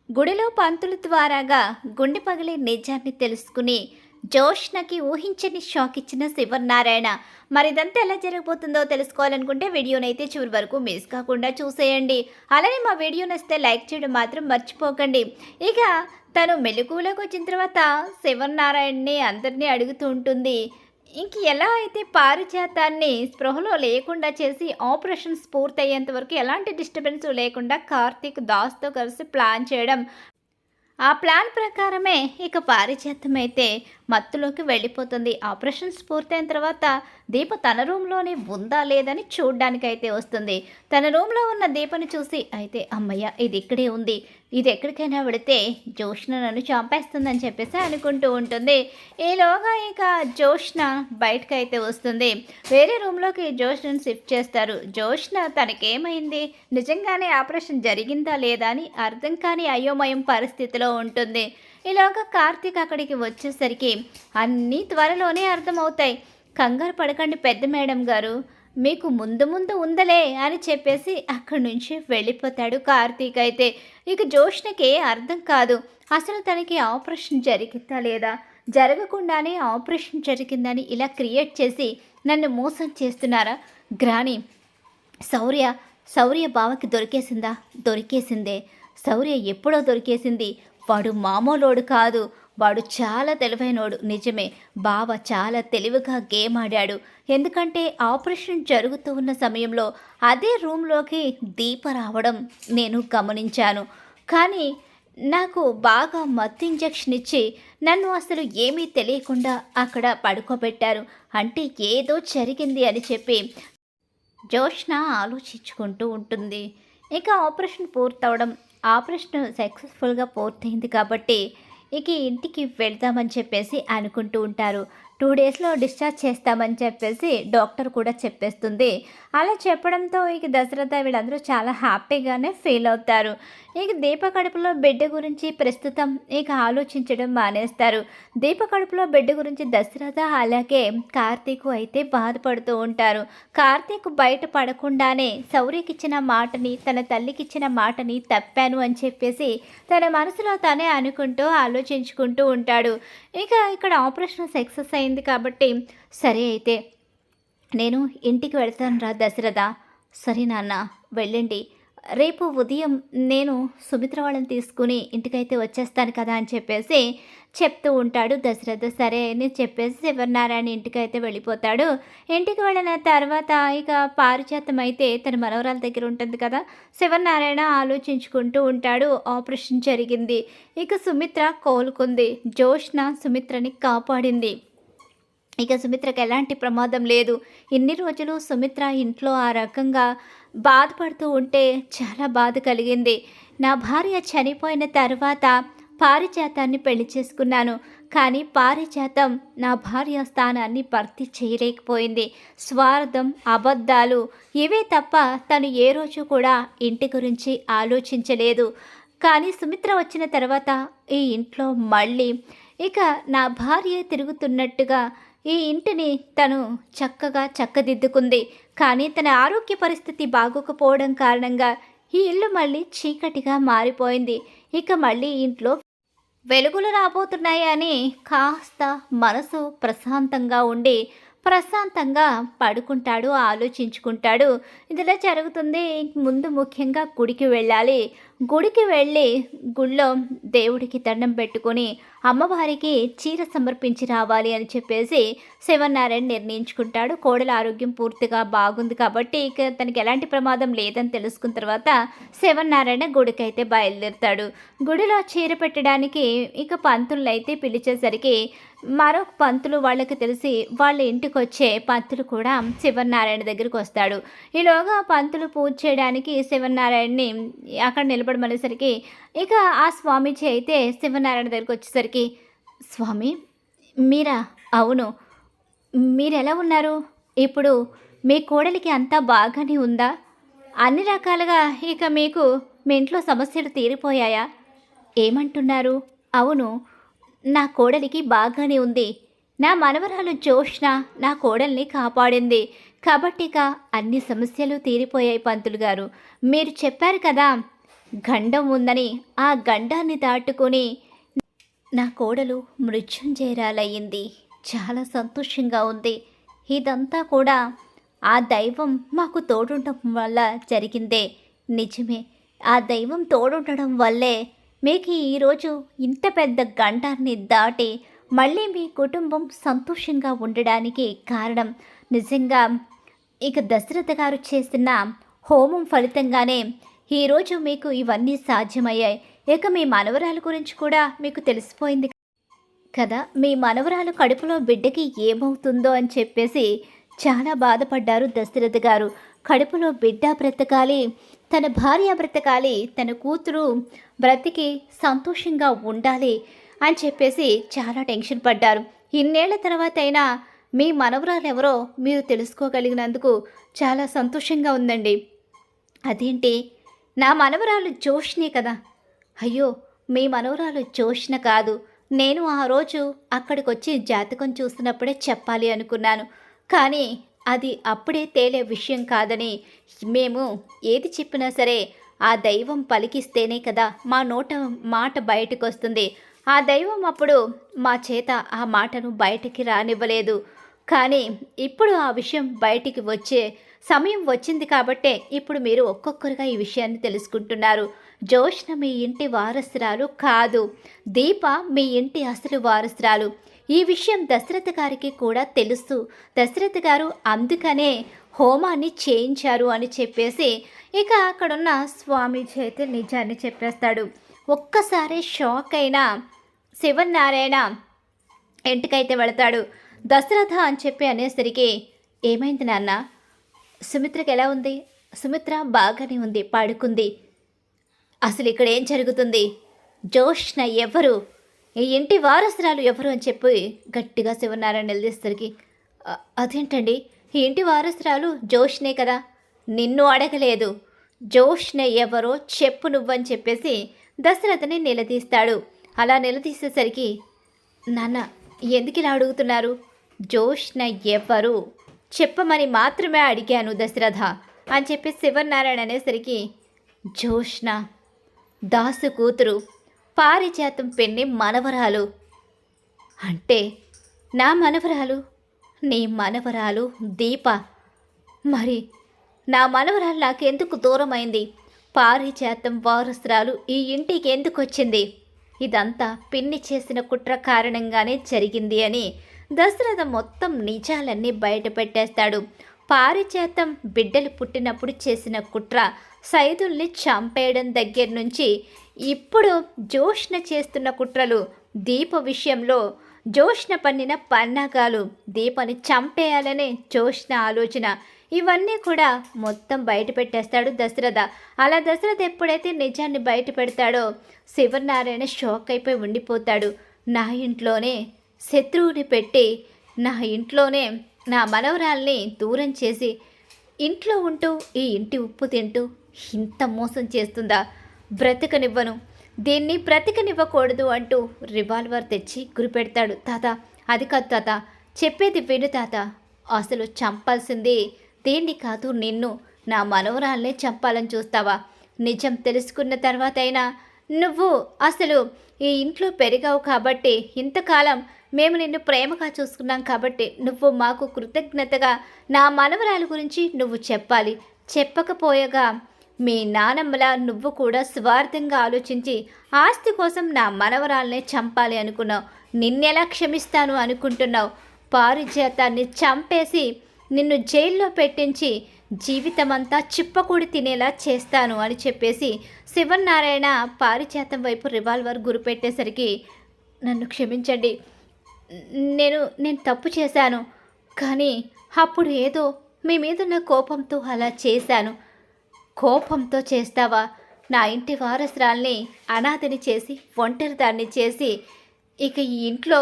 గుడిలో పంతుల ద్వారాగా గుండె పగిలే నిజాన్ని తెలుసుకుని జోష్నకి ఊహించని షాక్ ఇచ్చిన శివనారాయణ. మరిదంతా ఎలా జరగబోతుందో తెలుసుకోవాలనుకుంటే వీడియోనైతే చివరి వరకు మిస్ కాకుండా చూసేయండి. అలానే మా వీడియో నచ్చితే లైక్ చేయడం మాత్రం మర్చిపోకండి. ఇక తను మెలకువలోకి వచ్చిన తర్వాత శివనారాయణని అందరినీ అడుగుతూ ఉంటుంది. ఇంక ఎలా అయితే పారిజాతాన్ని స్పృహలో లేకుండా చేసి ఆపరేషన్స్ పూర్తయ్యేంత వరకు ఎలాంటి డిస్టర్బెన్స్ లేకుండా కార్తీక్ దాస్తో కలిసి ప్లాన్ చేయడం, ఆ ప్లాన్ ప్రకారమే ఇక పారిజాతం అయితే మత్తులోకి వెళ్ళిపోతుంది. ఆపరేషన్స్ పూర్తయిన తర్వాత దీప తన రూమ్లోనే ఉందా లేదని చూడ్డానికైతే వస్తుంది. తన రూమ్లో ఉన్న దీపని చూసి అయితే అమ్మయ్య ఇది ఇక్కడే ఉంది, ఇది ఎక్కడికైనా వెళితే జోష్న నన్ను చంపేస్తుందని చెప్పేసి అనుకుంటూ ఉంటుంది. ఈలోగా ఇక జోష్న బయటకైతే వస్తుంది. వేరే రూమ్లోకి జోష్నను షిఫ్ట్ చేస్తారు. జోష్న తనకేమైంది, నిజంగానే ఆపరేషన్ జరిగిందా లేదా అని అర్థం కాని అయోమయం పరిస్థితిలో ఉంటుంది. ఈలోగా కార్తీక్ అక్కడికి వచ్చేసరికి అన్నీ త్వరలోనే అర్థమవుతాయి. కంగారు పడకండి పెద్ద మేడం గారు, మీకు ముందు ముందు ఉందలే అని చెప్పేసి అక్కడి నుంచి వెళ్ళిపోతాడు కార్తీక్. అయితే ఇక జోష్నకి అర్థం కాదు, అసలు తనకి ఆపరేషన్ జరిగిందా లేదా, జరగకుండానే ఆపరేషన్ జరిగిందని ఇలా క్రియేట్ చేసి నన్ను మోసం చేస్తున్నారా. గ్రాని శౌర్య శౌర్య బావకి దొరికేసిందా, దొరికేసిందే. శౌర్య ఎప్పుడో దొరికేసింది. వాడు మామూలోడు కాదు, వాడు చాలా తెలివైనోడు. నిజమే, బావ చాలా తెలివిగా గేమ్ ఆడాడు. ఎందుకంటే ఆపరేషన్ జరుగుతూ ఉన్న సమయంలో అదే రూమ్లోకి దీప రావడం నేను గమనించాను. కానీ నాకు బాగా మత్తు ఇంజెక్షన్ ఇచ్చి నన్ను అసలు ఏమీ తెలియకుండా అక్కడ పడుకోబెట్టారు. అంటే ఏదో జరిగింది అని చెప్పి జోష్న ఆలోచించుకుంటూ ఉంటుంది. ఇక ఆపరేషన్ పూర్తవడం, ఆపరేషన్ సక్సెస్ఫుల్గా పూర్తయింది కాబట్టి ఇక ఇంటికి వెళ్దామని చెప్పేసి అనుకుంటూ ఉంటారు. 2 డేస్లో డిశ్చార్జ్ చేస్తామని చెప్పేసి డాక్టర్ కూడా చెప్పేస్తుంది. అలా చెప్పడంతో ఇక దశరథ వీళ్ళందరూ చాలా హ్యాపీగానే ఫీల్ అవుతారు. ఇక దీప కడుపులో బిడ్డ గురించి ప్రస్తుతం ఇక ఆలోచించడం మానేస్తారు. దీప కడుపులో బిడ్డ గురించి దశరథ అలాగే కార్తీక్ అయితే బాధపడుతూ ఉంటారు. కార్తీక్ బయట పడకుండానే శౌర్యకిచ్చిన మాటని, తన తల్లికిచ్చిన మాటని తప్పాను అని చెప్పేసి తన మనసులో తనే అనుకుంటూ ఆలోచించుకుంటూ ఉంటాడు. ఇక ఇక్కడ ఆపరేషన్ సక్సెస్ అయింది కాబట్టి సరే అయితే నేను ఇంటికి వెళ్తాను రా దశరథ. సరే నాన్న వెళ్ళండి, రేపు ఉదయం నేను సుమిత్ర వాళ్ళని తీసుకుని ఇంటికైతే వచ్చేస్తాను కదా అని చెప్పేసి చెప్తూ ఉంటాడు దశరథ. సరే అని చెప్పేసి శివనారాయణ ఇంటికైతే వెళ్ళిపోతాడు. ఇంటికి వెళ్ళిన తర్వాత ఇక పారిజాతం అయితే తన మనవరాల దగ్గర ఉంటుంది కదా. శివనారాయణ ఆలోచించుకుంటూ ఉంటాడు. ఆపరేషన్ జరిగింది, ఇక సుమిత్ర కోలుకుంది, జోష్న సుమిత్రని కాపాడింది. ఇక సుమిత్రకు ఎలాంటి ప్రమాదం లేదు. ఇన్ని రోజులు సుమిత్ర ఇంట్లో ఆ రకంగా బాధపడుతూ ఉంటే చాలా బాధ కలిగింది. నా భార్య చనిపోయిన తర్వాత పారిజాతాన్ని పెళ్లి చేసుకున్నాను, కానీ పారిజాతం నా భార్య స్థానాన్ని భర్తీ చేయలేకపోయింది. స్వార్థం, అబద్ధాలు ఇవే తప్ప తను ఏ రోజు కూడా ఇంటి గురించి ఆలోచించలేదు. కానీ సుమిత్ర వచ్చిన తర్వాత ఈ ఇంట్లో మళ్ళీ ఇక నా భార్య తిరుగుతున్నట్టుగా ఈ ఇంటిని తను చక్కగా చక్కదిద్దుకుంది. కానీ తన ఆరోగ్య పరిస్థితి బాగోకపోవడం కారణంగా ఈ ఇల్లు మళ్ళీ చీకటిగా మారిపోయింది. ఇక మళ్ళీ ఇంట్లో వెలుగులు రాబోతున్నాయని కాస్త మనసు ప్రశాంతంగా ఉండి ప్రశాంతంగా పడుకుంటాడు, ఆలోచించుకుంటాడు. ఇదిలా జరుగుతుంది. ముందు ముఖ్యంగా గుడికి వెళ్ళాలి. గుడికి వెళ్ళి గుళ్ళో దేవుడికి దండం పెట్టుకొని అమ్మవారికి చీర సమర్పించి రావాలి అని చెప్పేసి శివనారాయణ నిర్ణయించుకుంటాడు. కోడల ఆరోగ్యం పూర్తిగా బాగుంది కాబట్టి ఇక తనకి ఎలాంటి ప్రమాదం లేదని తెలుసుకున్న తర్వాత శివనారాయణ గుడికైతే బయలుదేరుతాడు. గుడిలో చీర పెట్టడానికి ఇక పంతులను అయితే పిలిచేసరికి మరొక పంతులు వాళ్ళకి తెలిసి వాళ్ళ ఇంటికి వచ్చే పంతులు కూడా శివనారాయణ దగ్గరికి వస్తాడు. ఈలోగా పంతులు పూజ చేయడానికి శివనారాయణని అక్కడ నిలబడమనేసరికి ఇక ఆ స్వామీజీ అయితే శివనారాయణ దగ్గరికి వచ్చేసరికి, స్వామి మీరా? అవును, మీరు ఎలా ఉన్నారు? ఇప్పుడు మీ కోడలికి అంతా బాగానే ఉందా? అన్ని రకాలుగా ఇక మీకు మీ ఇంట్లో సమస్యలు తీరిపోయాయా? ఏమంటున్నారు? అవును, నా కోడలికి బాగానే ఉంది. నా మనవరాలు జోష్న నా కోడల్ని కాపాడింది కాబట్టి ఇక అన్ని సమస్యలు తీరిపోయాయి పంతులు గారు. మీరు చెప్పారు కదా గండం ఉందని ఆ గండాన్ని దాటుకొని నా కోడలు మృత్యుంజయురాలయ్యింది. చాలా సంతోషంగా ఉంది. ఇదంతా కూడా ఆ దైవం మాకు తోడుండడం వల్ల జరిగిందే. నిజమే. ఆ దైవం తోడుండడం వల్లే మీకు ఈరోజు ఇంత పెద్ద గండాన్ని దాటి మళ్ళీ మీ కుటుంబం సంతోషంగా ఉండడానికి కారణం. నిజంగా ఇక దశరథ గారు చేసిన హోమం ఫలితంగానే ఈరోజు మీకు ఇవన్నీ సాధ్యమయ్యాయి. ఇక మీ మనవరాల గురించి కూడా మీకు తెలిసిపోయింది కదా. మీ మనవరాలు కడుపులో బిడ్డకి ఏమవుతుందో అని చెప్పేసి చాలా బాధపడ్డారు దశరథ గారు. కడుపులో బిడ్డ బ్రతకాలి, తన భార్య బ్రతకాలి, తన కూతురు బ్రతికి సంతోషంగా ఉండాలి అని చెప్పేసి చాలా టెన్షన్ పడ్డారు. ఇన్నేళ్ల తర్వాత అయినా మీ మనవరాలు ఎవరో మీరు తెలుసుకోగలిగినందుకు చాలా సంతోషంగా ఉందండి. అదేంటి, నా మనవరాలు జోష్నే కదా? అయ్యో, మీ మనవరాలు జోష్న కాదు. నేను ఆ రోజు అక్కడికి వచ్చి జాతకం చూస్తున్నప్పుడే చెప్పాలి అనుకున్నాను, కానీ అది అప్పుడే తేలే విషయం కాదని మేము ఏది చెప్పినా సరే ఆ దైవం పలికిస్తేనే కదా మా నోట మాట బయటకు వస్తుంది. ఆ దైవం అప్పుడు మా చేత ఆ మాటను బయటికి రానివ్వలేదు. కానీ ఇప్పుడు ఆ విషయం బయటికి వచ్చే సమయం వచ్చింది కాబట్టే ఇప్పుడు మీరు ఒక్కొక్కరుగా ఈ విషయాన్ని తెలుసుకుంటున్నారు. జోష్న మీ ఇంటి వారసురాలు కాదు, దీప మీ ఇంటి అసలు వారసురాలు. ఈ విషయం దశరథ గారికి కూడా తెలుసు. దశరథ గారు అందుకనే హోమాన్ని చేయించారు అని చెప్పేసి ఇక అక్కడున్న స్వామీజీ అయితే నిజాన్ని చెప్పేస్తాడు. ఒక్కసారి షాక్ అయిన శివనారాయణ ఇంటికైతే వెళతాడు. దశరథ అని చెప్పి అనేసరికి, ఏమైంది నాన్న? సుమిత్రకి ఎలా ఉంది? సుమిత్ర బాగానే ఉంది, పడుకుంది. అసలు ఇక్కడ ఏం జరుగుతుంది? జోష్న ఎవరు? ఈ ఇంటి వారసురాలు ఎవరు అని చెప్పి గట్టిగా శివనారాయణ నిలదీసరికి, అదేంటండి, ఈ ఇంటి వారసురాలు జోష్నే కదా? నిన్ను అడగలేదు, జోష్న ఎవరో చెప్పు నువ్వని చెప్పేసి దశరథని నిలదీస్తాడు. అలా నిలదీసేసరికి, నాన్న ఎందుకు ఇలా అడుగుతున్నారు? జోష్న ఎవరు చెప్పమని మాత్రమే అడిగాను దశరథ అని చెప్పి శివనారాయణ అనేసరికి, జోష్న దాసు కూతురు, పారిజాతం పెన్ని మనవరాలు. అంటే నా మనవరాలు నీ మనవరాలు దీప. మరి నా మనవరాలు నాకెందుకు దూరమైంది? పారిజాతం వారసురాలు ఈ ఇంటికి ఎందుకు వచ్చింది? ఇదంతా పిన్ని చేసిన కుట్ర కారణంగానే జరిగింది అని దశరథ మొత్తం నిజాలన్నీ బయట పెట్టేస్తాడు. పారిజాతం బిడ్డలు పుట్టినప్పుడు చేసిన కుట్ర, సైదుల్ని చంపేయడం దగ్గర నుంచి ఇప్పుడు జోష్న చేస్తున్న కుట్రలు, దీప విషయంలో జోష్న పన్నిన పన్నాగాలు, దీపని చంపేయాలనే జోష్న ఆలోచన, ఇవన్నీ కూడా మొత్తం బయట పెట్టేస్తాడు దశరథ. అలా దశరథ ఎప్పుడైతే నిజాన్ని బయట పెడతాడో శివనారాయణ షాక్ అయిపోయి ఉండిపోతాడు. నా ఇంట్లోనే శత్రువుని పెట్టి, నా ఇంట్లోనే నా మనవరాల్ని దూరం చేసి, ఇంట్లో ఉంటూ ఈ ఇంటి ఉప్పు తింటూ ఇంత మోసం చేస్తుందా? బ్రతకనివ్వను, దీన్ని బ్రతకనివ్వకూడదు అంటూ రివాల్వర్ తెచ్చి గురిపెడతాడు. తాత, అది కాదు తాత, చెప్పేది విను తాత, అసలు చంపాల్సింది దీన్ని కాదు నిన్ను, నా మనవరాల్నే చంపాలని చూస్తావా? నిజం తెలుసుకున్న తర్వాత అయినా నువ్వు అసలు ఈ ఇంట్లో పెరిగావు కాబట్టి, ఇంతకాలం మేము నిన్ను ప్రేమగా చూసుకున్నాం కాబట్టి నువ్వు మాకు కృతజ్ఞతగా నా మనవరాలు గురించి నువ్వు చెప్పాలి. చెప్పకపోయగా మీ నానమ్మలా నువ్వు కూడా స్వార్థంగా ఆలోచించి ఆస్తి కోసం నా మనవరాల్నే చంపాలి అనుకున్నావు. నిన్నెలా క్షమిస్తాను అనుకుంటున్నావు? పారిజాతాన్ని చంపేసి నిన్ను జైల్లో పెట్టించి జీవితమంతా చిప్పకూడి తినేలా చేస్తాను అని చెప్పేసి శివనారాయణ పారిజాతం వైపు రివాల్వర్ గురిపెట్టేసరికి, నన్ను క్షమించండి, నేను తప్పు చేశాను, కానీ అప్పుడు ఏదో మీ మీదున్న కోపంతో అలా చేశాను. కోపంతో చేస్తావా? నా ఇంటి వారసురాల్ని అనాథని చేసి, ఒంటరిదాన్ని చేసి, ఇక ఈ ఇంట్లో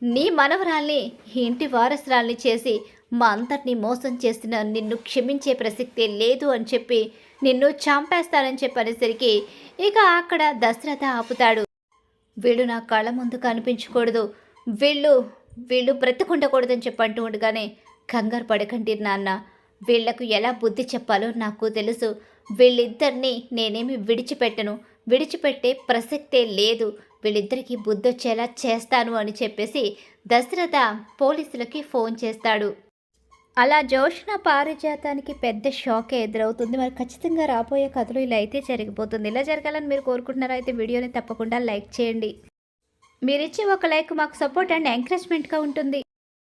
నీ మనవరాల్ని ఈ ఇంటి వారసురాల్ని చేసి మా అందరినీ మోసం చేసిన నిన్ను క్షమించే ప్రసక్తే లేదు అని చెప్పి నిన్ను చంపేస్తానని చెప్పనేసరికి ఇక అక్కడ దశరథ ఆపుతాడు. వీళ్ళు నా కళ్ళ ముందు కనిపించకూడదు, వీళ్ళు బ్రతుకుండకూడదని చెప్పంటూ ఉండగానే, కంగారు పడకండి నాన్న, వీళ్లకు ఎలా బుద్ధి చెప్పాలో నాకు తెలుసు. వీళ్ళిద్దరినీ నేనేమి విడిచిపెట్టే ప్రసక్తే లేదు. వీళ్ళిద్దరికీ బుద్ధొచ్చేలా చేస్తాను అని చెప్పేసి దశరథ పోలీసులకి ఫోన్ చేస్తాడు. అలా జోష్న పారిజాతానికి పెద్ద షాకే ఎదురవుతుంది. మరి ఖచ్చితంగా రాబోయే కథలు ఇలా అయితే జరిగిపోతుంది. ఇలా జరగాలని మీరు కోరుకుంటున్నారా? అయితే వీడియోని తప్పకుండా లైక్ చేయండి. మీరిచ్చే ఒక లైక్ మాకు సపోర్ట్ అండ్ ఎంకరేజ్మెంట్గా ఉంటుంది.